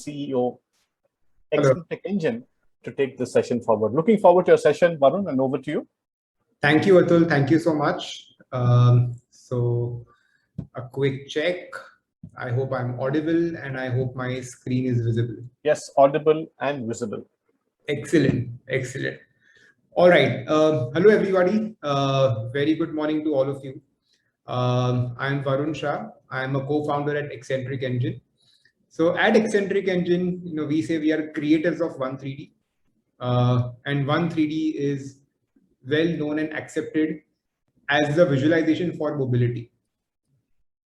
CEO, Hello. Eccentric Engine, to take this session forward. Looking forward to your session, Varun, and over to you. Thank you, Atul. Thank you so much. So a quick check. I hope I'm audible and I hope my screen is visible. Yes, audible and visible. Excellent. Excellent. All right. Hello, everybody. Very good morning to all of you. I'm Varun Shah. I'm a co-founder at Eccentric Engine. So at Eccentric Engine, we say we are creators of 1-3D. And 1-3D is well known and accepted as the visualization for mobility.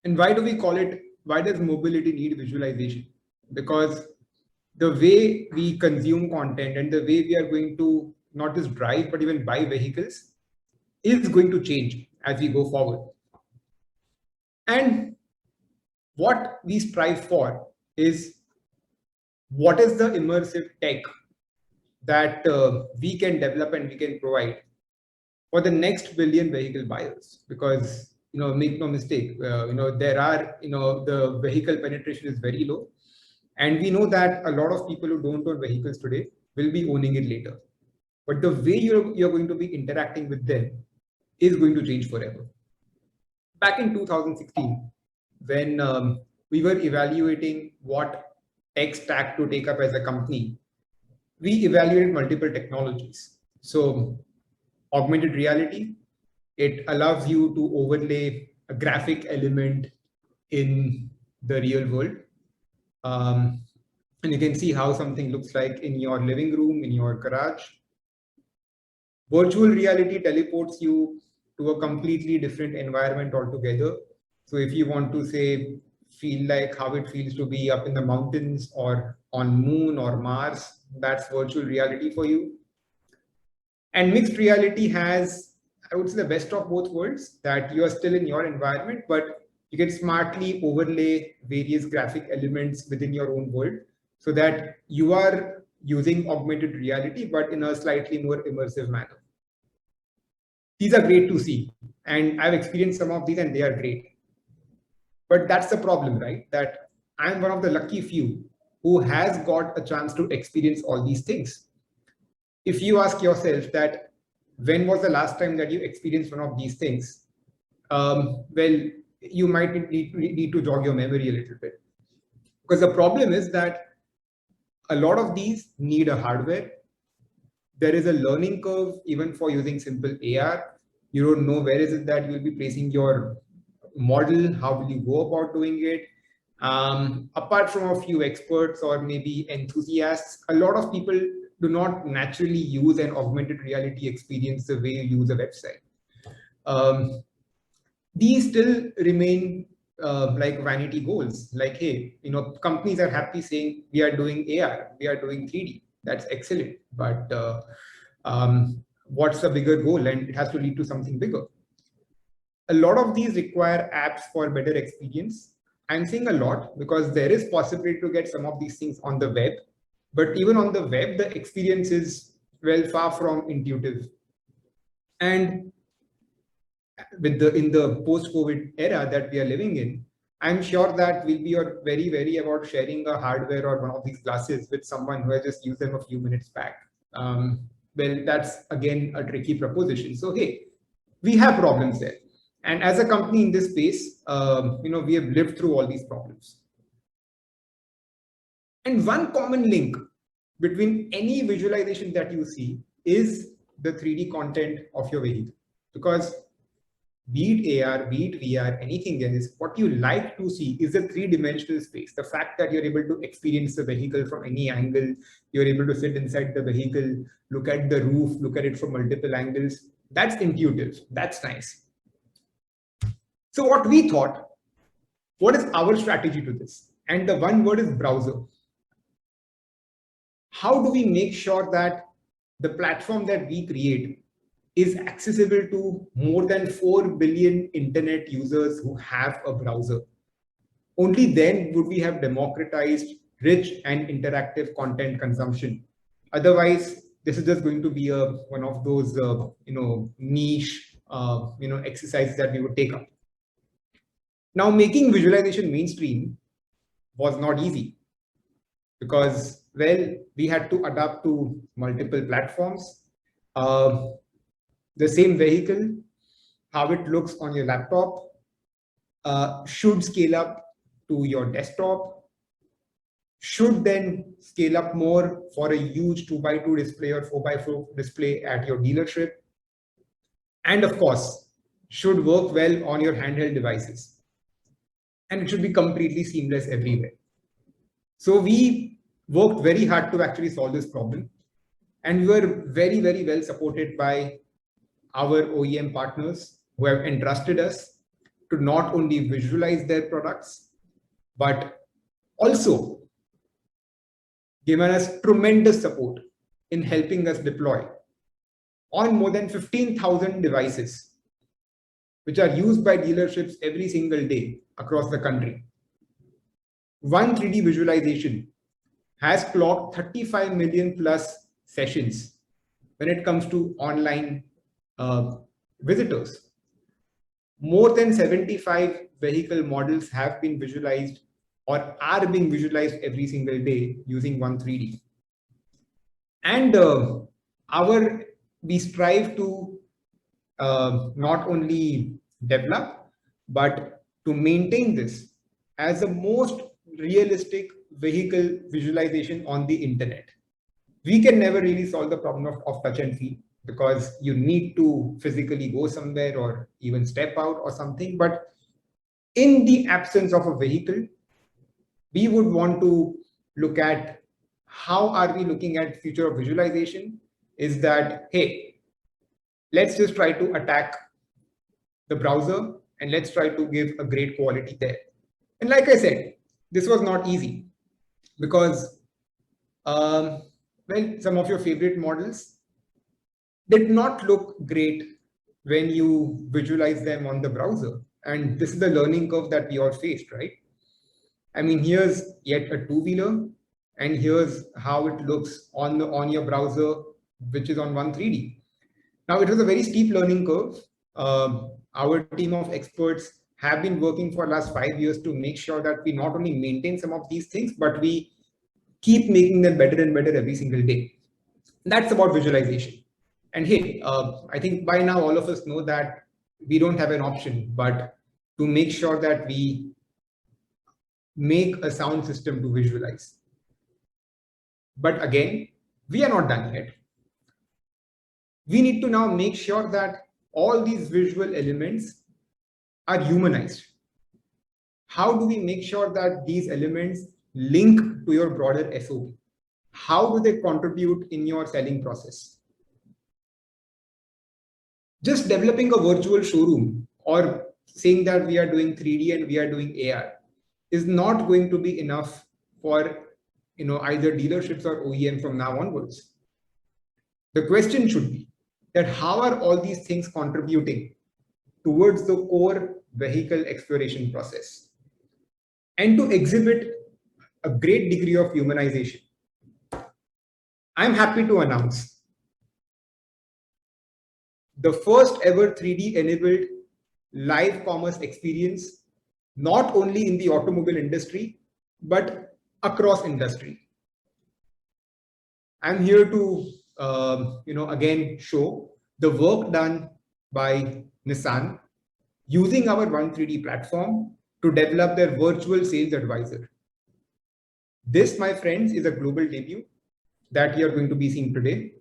And why do we call it? Why does mobility need visualization? Because the way we consume content and the way we are going to not just drive, but even buy vehicles is going to change as we go forward. And what we strive for is what is the immersive tech that we can develop and we can provide for the next billion vehicle buyers. Because make no mistake, there are the vehicle penetration is very low, and we know that a lot of people who don't own vehicles today will be owning it later. But the way you're going to be interacting with them is going to change forever. Back in 2016, when we were evaluating what tech stack to take up as a company, we evaluated multiple technologies. So augmented reality, it allows you to overlay a graphic element in the real world. And you can see how something looks like in your living room, in your garage. Virtual reality teleports you to a completely different environment altogether. So if you want to say, feel like how it feels to be up in the mountains or on Moon or Mars, that's virtual reality for you. And mixed reality has, I would say, the best of both worlds, that you are still in your environment, but you can smartly overlay various graphic elements within your own world so that you are using augmented reality, but in a slightly more immersive manner. These are great to see. And I've experienced some of these and they are great. But that's the problem, right? That I'm one of the lucky few who has got a chance to experience all these things. If you ask yourself that when was the last time that you experienced one of these things, well, you might need to jog your memory a little bit. Because the problem is that a lot of these need a hardware. There is a learning curve even for using simple AR. You don't know where is it that you'll be placing your model, how will you go about doing it. Apart from a few experts or maybe enthusiasts, a lot of people do not naturally use an augmented reality experience the way you use a website. These still remain like vanity goals. Like, hey, companies are happy saying we are doing AR, we are doing 3D. That's excellent. But what's the bigger goal? And it has to lead to something bigger. A lot of these require apps for better experience. I'm saying a lot because there is possibility to get some of these things on the web. But even on the web, the experience is well far from intuitive. And in the post-COVID era that we are living in, I'm sure that we'll be very wary about sharing a hardware or one of these glasses with someone who has just used them a few minutes back. Well, that's again a tricky proposition. So hey, we have problems there. And as a company in this space, we have lived through all these problems. And one common link between any visualization that you see is the 3D content of your vehicle. Because be it AR, be it VR, anything else, what you like to see is a three-dimensional space. The fact that you're able to experience the vehicle from any angle, you're able to sit inside the vehicle, look at the roof, look at it from multiple angles, that's intuitive, that's nice. So what we thought, what is our strategy to this? And the one word is browser. How do we make sure that the platform that we create is accessible to more than 4 billion internet users who have a browser? Only then would we have democratized rich and interactive content consumption. Otherwise, this is just going to be one of those niche exercises that we would take up. Now, making visualization mainstream was not easy because, well, we had to adapt to multiple platforms. The same vehicle, how it looks on your laptop, should scale up to your desktop, should then scale up more for a huge 2x2 display or 4x4 display at your dealership, and of course, should work well on your handheld devices. And it should be completely seamless everywhere. So we worked very hard to actually solve this problem. And we were very, very well supported by our OEM partners who have entrusted us to not only visualize their products, but also given us tremendous support in helping us deploy on more than 15,000 devices, which are used by dealerships every single day across the country. One 3D visualization has clocked 35 million plus sessions when it comes to online visitors. More than 75 vehicle models have been visualized or are being visualized every single day using one 3D. And we strive to not only develop, but to maintain this as the most realistic vehicle visualization on the internet. We can never really solve the problem of touch and feel, because you need to physically go somewhere or even step out or something. But in the absence of a vehicle, we would want to look at how are we looking at future of visualization is that, hey, let's just try to attack the browser and let's try to give a great quality there. And like I said, this was not easy because, well, some of your favorite models did not look great when you visualize them on the browser. And this is the learning curve that we all faced, right? I mean, here's yet a two-wheeler, and here's how it looks on your browser, which is on one 3D. Now, it was a very steep learning curve. Our team of experts have been working for the last 5 years to make sure that we not only maintain some of these things, but we keep making them better and better every single day. That's about visualization. And hey, I think by now all of us know that we don't have an option but to make sure that we make a sound system to visualize. But again, we are not done yet. We need to now make sure that all these visual elements are humanized. How do we make sure that these elements link to your broader SOP? How do they contribute in your selling process? Just developing a virtual showroom or saying that we are doing 3D and we are doing AR is not going to be enough for either dealerships or OEM from now onwards. The question should be that how are all these things contributing towards the core vehicle exploration process and to exhibit a great degree of humanization. I'm happy to announce the first ever 3D enabled live commerce experience, not only in the automobile industry, but across industry. I'm here to, again, show the work done by Nissan using our One 3D platform to develop their virtual sales advisor. This, my friends, is a global debut that you're going to be seeing today.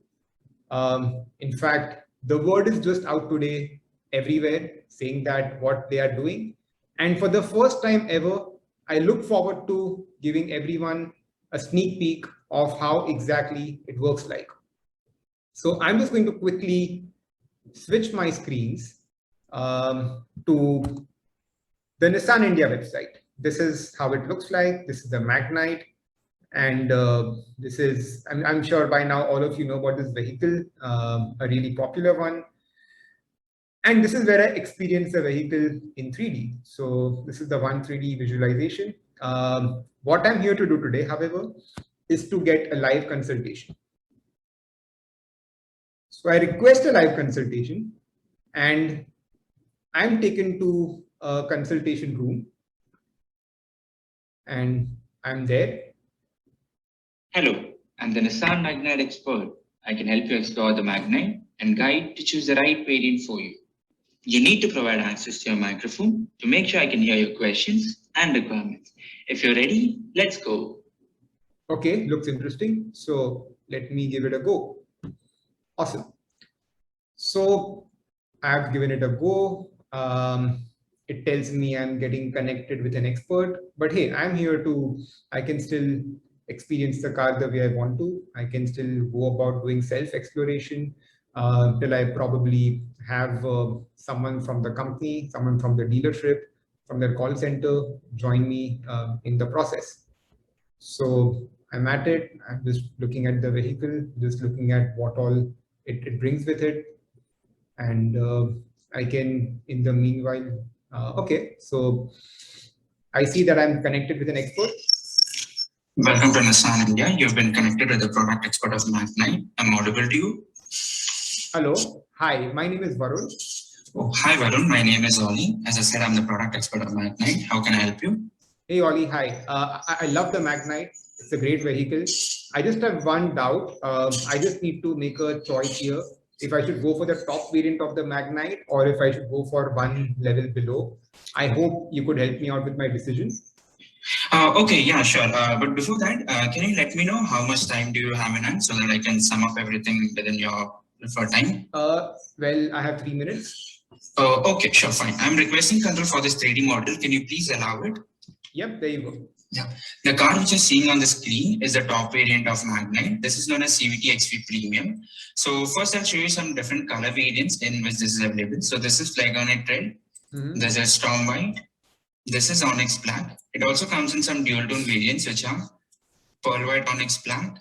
In fact, the word is just out today everywhere saying that what they are doing. And for the first time ever, I look forward to giving everyone a sneak peek of how exactly it works like. So I'm just going to quickly switch my screens to the Nissan India website. This is how it looks like. This is the Magnite. And this is, I'm sure by now all of you know about this vehicle, a really popular one. And this is where I experience the vehicle in 3D. So this is the one 3D visualization. What I'm here to do today, however, is to get a live consultation. So I request a live consultation and I'm taken to a consultation room and I'm there. Hello, I'm the Nissan Magnite expert. I can help you explore the Magnite and guide to choose the right variant for you. You need to provide access to your microphone to make sure I can hear your questions and requirements. If you're ready, let's go. Okay, looks interesting. So let me give it a go. Awesome. So I've given it a go. It tells me I'm getting connected with an expert, but hey, I'm here I can still experience the car the way I want to. I can still go about doing self-exploration till I probably have someone from the company, someone from the dealership, from their call center join me in the process. So I'm at it. I'm just looking at the vehicle, just looking at what all it brings with it. And I can, in the meanwhile, okay, so I see that I'm connected with an expert. Welcome to Nissan India. You've been connected with the product expert of Magnite. I'm audible to you. Hello. Hi, my name is Varun. Oh, hi, Varun. My name is Oli. As I said, I'm the product expert of Magnite. How can I help you? Hey, Oli. Hi. I love the Magnite. It's a great vehicle. I just have one doubt. I just need to make a choice here. If I should go for the top variant of the Magnite or if I should go for one level below. I hope you could help me out with my decision. Okay, yeah, sure. But before that, can you let me know how much time do you have in hand so that I can sum up everything within your preferred time? Well, I have 3 minutes. Okay, sure, fine. I'm requesting control for this 3D model. Can you please allow it? Yep, there you go. Yeah, the car which you're seeing on the screen is the top variant of Magnite. This is known as CVT XV Premium. So first I'll show you some different color variants in which this is available. So this is Flagonite Red. There's a Storm White. This is Onyx Black. It also comes in some dual tone variants which are Pearl White Onyx Black.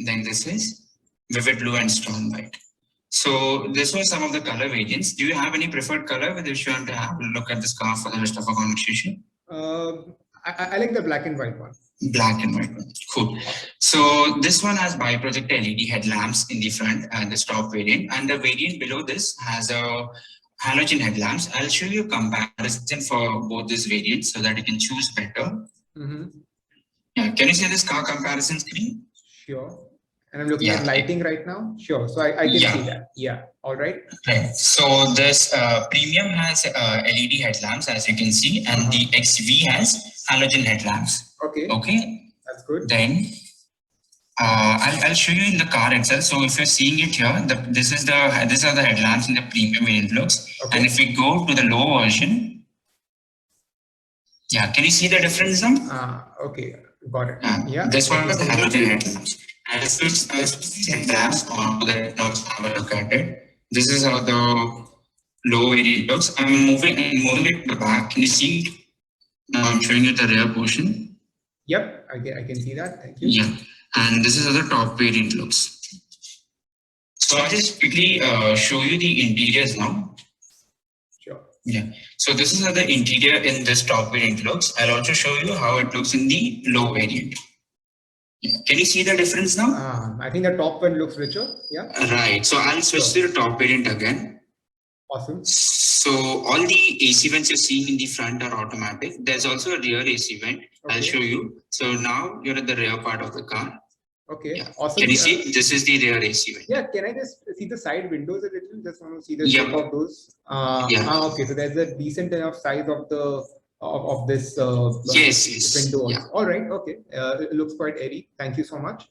Then this is Vivid Blue and Storm White. So this was some of the color variants. Do you have any preferred color with which you want to have a look at this car for the rest of our conversation? I like the black and white one. Black and white one. Cool. So this one has bi-project LED headlamps in the front and the top variant, and the variant below this has a halogen headlamps. I'll show you a comparison for both these variants so that you can choose better. Yeah, can you see this car comparison screen? Sure. And I'm looking at lighting right now. Sure. So I can see that. Yeah. All right. Right. So this premium has LED headlamps, as you can see, and the XV has halogen headlamps. Okay. Okay. That's good. Then I'll show you in the car itself. So if you're seeing it here, these are the headlamps in the premium variant looks. Okay. And if we go to the low version, yeah, can you see the difference now? Okay. Got it. Yeah. This one is the halogen headlamps. And if it's headlamps on that notes, have a look at it. This is how the low variant looks. I'm moving it to the back. Can you see it? Now I'm showing you the rear portion. Yep, I can see that. Thank you. Yeah, and this is how the top variant looks. So I'll just quickly show you the interiors now. Sure. Yeah. So this is how the interior in this top variant looks. I'll also show you how it looks in the low variant. Yeah. Can you see the difference now? I think the top one looks richer. Yeah. Right. So I'll switch to the top variant again. Awesome. So all the AC vents you're seeing in the front are automatic. There's also a rear AC vent. Okay. I'll show you. So now you're at the rear part of the car. Okay. Yeah. Awesome. Can you see? This is the rear AC vent. Yeah. Can I just see the side windows a little? Just want to see the shape of those. Okay. So there's a decent enough size of the of this yes. window. Yeah. All right. Okay. It looks quite airy. Thank you so much.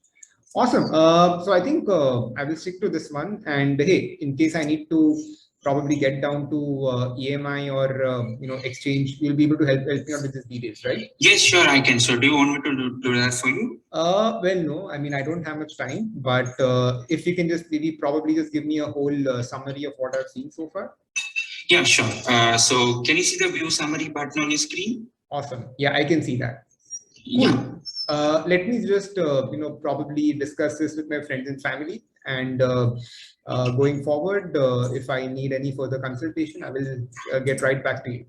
Awesome. So I think I will stick to this one. And hey, in case I need to probably get down to EMI or exchange, you'll be able to help me out with these details, right? Yes, sure, I can. So do you want me to do that for you? Well, no, I mean, I don't have much time, but if you can just probably just give me a whole summary of what I've seen so far. Yeah, sure. So can you see the view summary button on your screen? Awesome. Yeah, I can see that. Yeah. Cool. Let me just probably discuss this with my friends and family, and going forward, if I need any further consultation, I will get right back to you.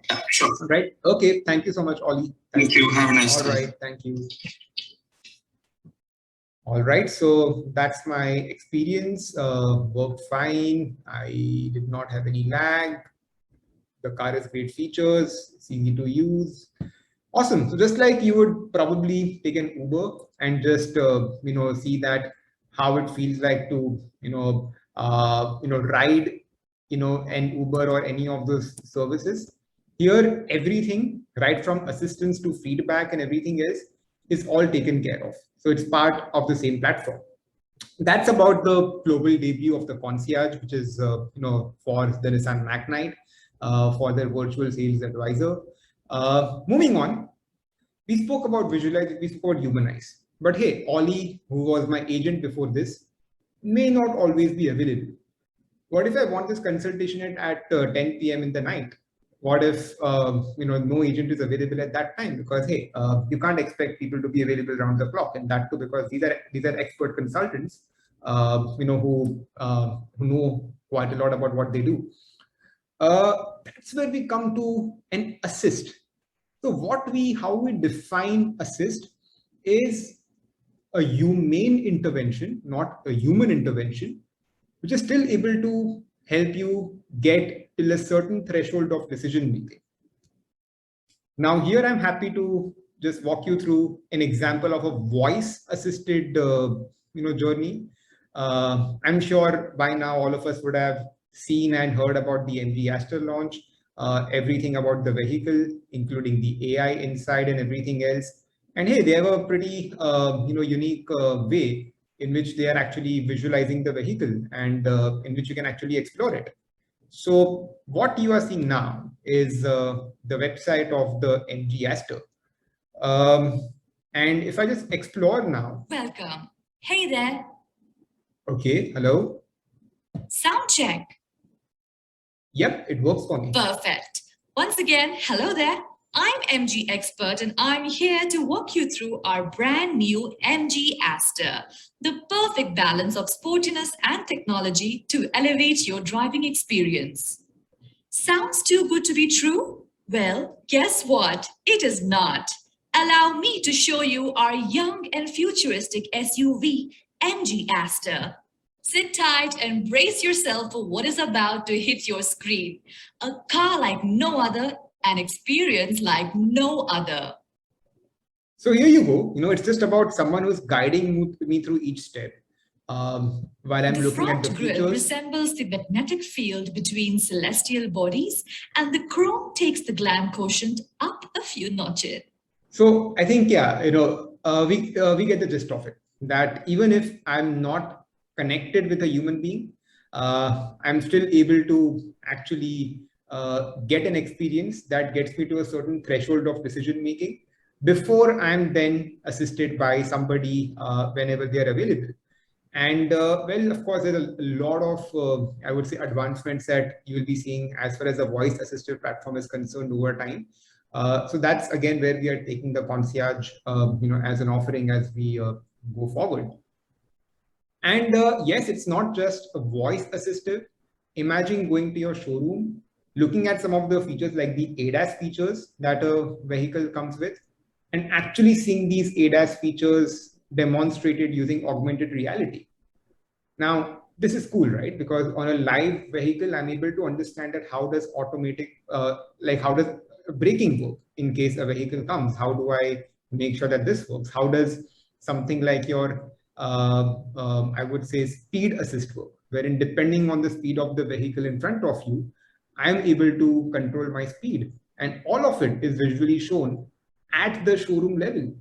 Yeah, sure. All right. Okay. Thank you so much, Oli. Thank you. Have a nice day. All right. Thank you. All right. So that's my experience. Worked fine. I did not have any lag. The car has great features. It's easy to use. Awesome. So just like you would probably take an Uber and just see that how it feels like to ride an Uber or any of those services. Here, everything right from assistance to feedback and everything else is all taken care of. So it's part of the same platform. That's about the global debut of the concierge, which is for the Nissan Magnite, for their virtual sales advisor. Moving on, we spoke about visualize, we spoke about humanize. But hey, Ollie, who was my agent before this, may not always be available. What if I want this consultation at 10 p.m. in the night? What if no agent is available at that time? Because hey, you can't expect people to be available around the clock, and that too because these are expert consultants, who know quite a lot about what they do. That's where we come to an assist. So how we define assist is a humane intervention, not a human intervention, which is still able to help you get till a certain threshold of decision making. Now here I'm happy to just walk you through an example of a voice assisted journey. I'm sure by now all of us would have seen and heard about the MG Aster launch, everything about the vehicle, including the AI inside and everything else. And hey, they have a pretty unique way in which they are actually visualizing the vehicle and in which you can actually explore it. So what you are seeing now is the website of the MG Aster. And if I just explore now. Welcome. Hey there. Okay, hello. Sound check. Yep, it works for me. Perfect. Once again, hello there. I'm MG Expert and I'm here to walk you through our brand new MG Aster, the perfect balance of sportiness and technology to elevate your driving experience. Sounds too good to be true? Well, guess what? It is not. Allow me to show you our young and futuristic SUV, MG Aster. Sit tight and brace yourself for what is about to hit your screen. A car like no other, an experience like no other. So here you go. It's just about someone who's guiding me through each step. While I'm looking at the front grille features. resembles the magnetic field between celestial bodies, and the chrome takes the glam quotient up a few notches. So I think, yeah, we get the gist of it. That even if I'm not connected with a human being, I'm still able to actually get an experience that gets me to a certain threshold of decision making before I'm then assisted by somebody whenever they are available. And well, of course, there's a lot of, I would say, advancements that you will be seeing as far as the voice assisted platform is concerned over time. So that's again where we are taking the concierge, as an offering as we go forward. And yes, it's not just a voice assistive. Imagine going to your showroom, looking at some of the features like the ADAS features that a vehicle comes with, and actually seeing these ADAS features demonstrated using augmented reality. Now, this is cool, right? Because on a live vehicle, I'm able to understand that how does how does braking work in case a vehicle comes? How do I make sure that this works? How does something like your I would say speed assist work, wherein depending on the speed of the vehicle in front of you, I'm able to control my speed, and all of it is visually shown at the showroom level.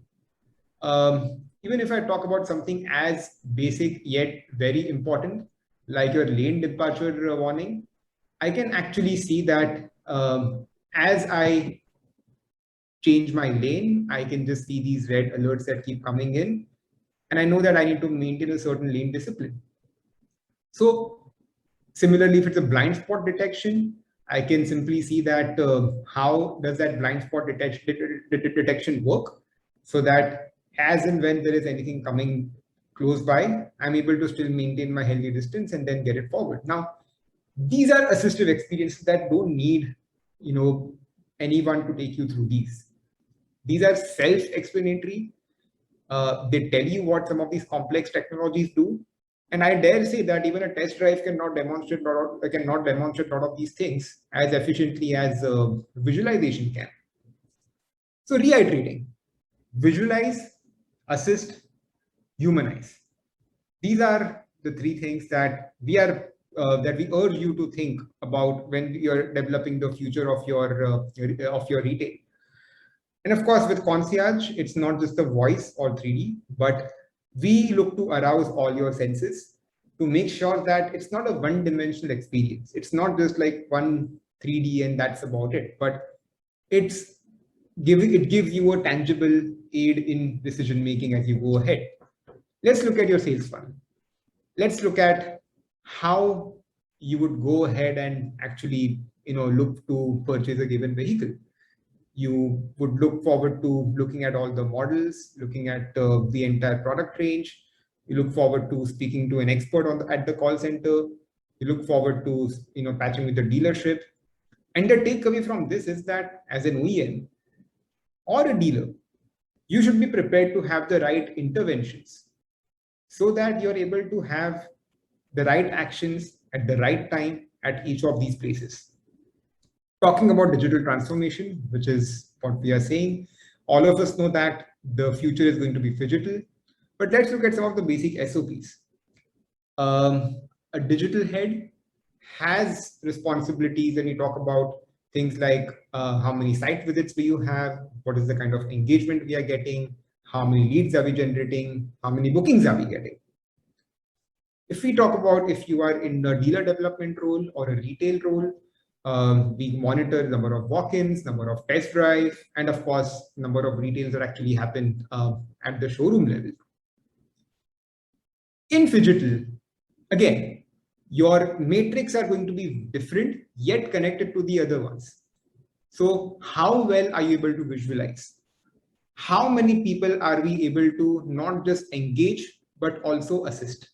Even if I talk about something as basic yet very important, like your lane departure warning, I can actually see that as I change my lane, I can just see these red alerts that keep coming in. And I know that I need to maintain a certain lane discipline. So similarly, if it's a blind spot detection, I can simply see that how does that blind spot detection work, so that as and when there is anything coming close by, I'm able to still maintain my healthy distance and then get it forward. Now, these are assistive experiences that don't need, anyone to take you through these. These are self-explanatory. They tell you what some of these complex technologies do. And I dare say that even a test drive cannot demonstrate a lot of these things as efficiently as visualization can. So reiterating, visualize, assist, humanize. These are the three things that we urge you to think about when you're developing the future of your retail. And of course, with Concierge, it's not just the voice or 3D, but we look to arouse all your senses to make sure that it's not a one-dimensional experience. It's not just like one 3D and that's about it, but it gives you a tangible aid in decision making as you go ahead. Let's look at your sales funnel. Let's look at how you would go ahead and actually look to purchase a given vehicle. You would look forward to looking at all the models, looking at the entire product range. You look forward to speaking to an expert at the call center. You look forward to patching with the dealership. And the takeaway from this is that as an OEM or a dealer, you should be prepared to have the right interventions so that you're able to have the right actions at the right time at each of these places. Talking about digital transformation, which is what we are saying, all of us know that the future is going to be phygital, but let's look at some of the basic SOPs. A digital head has responsibilities when you talk about things like how many site visits do you have, what is the kind of engagement we are getting, how many leads are we generating, how many bookings are we getting. If we talk about if you are in a dealer development role or a retail role, we monitor number of walk-ins, number of test drive, and of course, number of retails that actually happen at the showroom level. In phygital, again, your matrix are going to be different, yet connected to the other ones. So how well are you able to visualize? How many people are we able to not just engage, but also assist?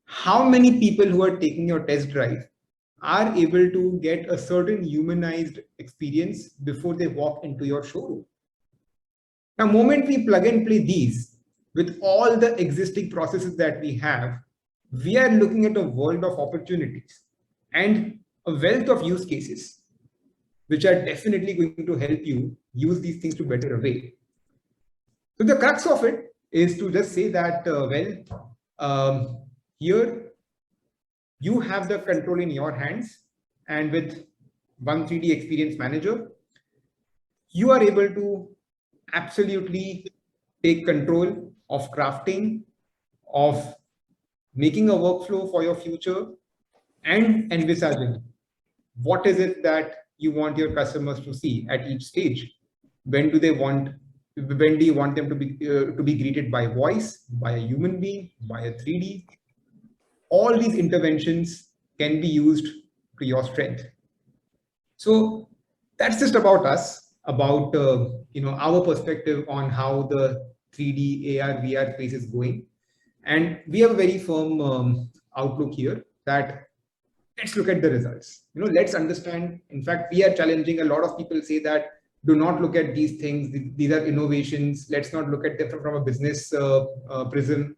How many people who are taking your test drive are able to get a certain humanized experience before they walk into your showroom? Now, moment we plug and play these with all the existing processes that we have, we are looking at a world of opportunities and a wealth of use cases, which are definitely going to help you use these things to better avail. So the crux of it is to just say that, here you have the control in your hands, and with one 3D Experience Manager, you are able to absolutely take control of crafting, of making a workflow for your future, and envisaging what is it that you want your customers to see at each stage. When do you want them to be greeted by voice, by a human being, by a 3D? All these interventions can be used to your strength. So that's just about us, about our perspective on how the 3D AR VR space is going. And we have a very firm outlook here that let's look at the results. Let's understand. In fact, we are challenging. A lot of people say that do not look at these things. These are innovations. Let's not look at them from a business prism.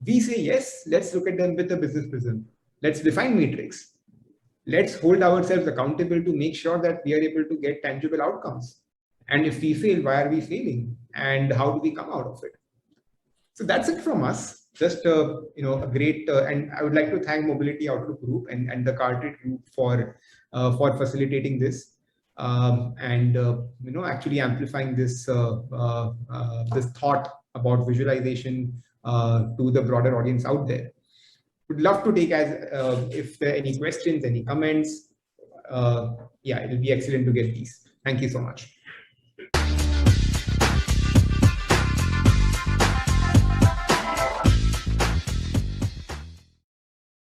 We say, yes, let's look at them with a business prism. Let's define matrix. Let's hold ourselves accountable to make sure that we are able to get tangible outcomes. And if we fail, why are we failing? And how do we come out of it? So that's it from us. Just a great, and I would like to thank Mobility Outlook Group and the Cartridge Group for facilitating this actually amplifying this this thought about visualization to the broader audience out there. Would love to take if there are any questions, any comments. Yeah, it will be excellent to get these. Thank you so much.